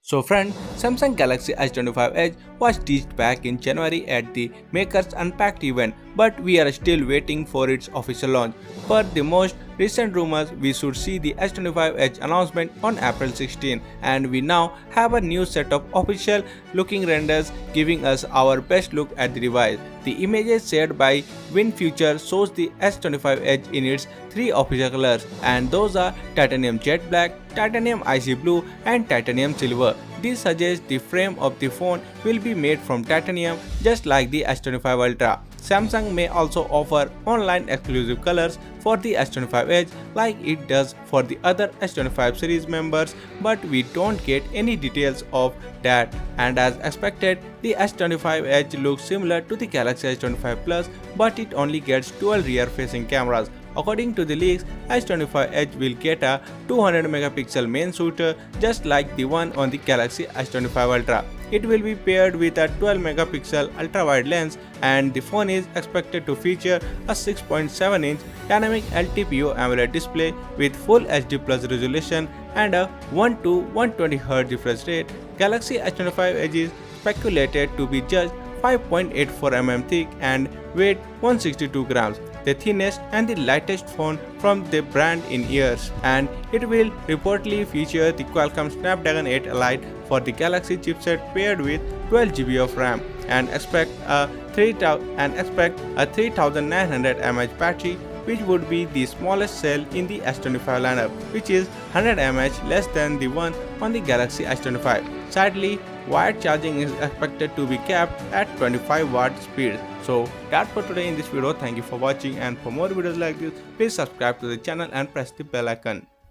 So friend, Samsung Galaxy S25 Edge was teased back in January at the Makers Unpacked event, but we are still waiting for its official launch. Per the most recent rumors, we should see the S25 Edge announcement on April 16, and we now have a new set of official looking renders giving us our best look at the device. The images shared by WinFuture shows the S25 Edge in its three official colors, and those are titanium jet black, titanium icy blue, and titanium silver. This suggests the frame of the phone will be made from titanium just like the S25 Ultra. Samsung may also offer online exclusive colors for the S25 Edge like it does for the other S25 series members, but we don't get any details of that. And as expected, the S25 Edge looks similar to the Galaxy S25 Plus, but it only gets dual rear-facing cameras. According to the leaks, S25 Edge will get a 200 megapixel main shooter just like the one on the Galaxy S25 Ultra. It will be paired with a 12 megapixel ultra-wide lens, and the phone is expected to feature a 6.7-inch dynamic LTPO AMOLED display with full HD Plus resolution and a 1 to 120 Hz refresh rate. Galaxy S25 Edge is speculated to be just 5.84 mm thick and weight 162 grams, the thinnest and the lightest phone from the brand in years, and it will reportedly feature the Qualcomm Snapdragon 8 Elite for the Galaxy chipset paired with 12 GB of RAM, and expect a 3900 mAh battery, which would be the smallest cell in the S25 lineup, which is 100 mAh less than the one on the Galaxy S25. Sadly, wired charging is expected to be capped at 25 watt speed. So that's for today in this video. Thank you for watching, and for more videos like this, please subscribe to the channel and press the bell icon.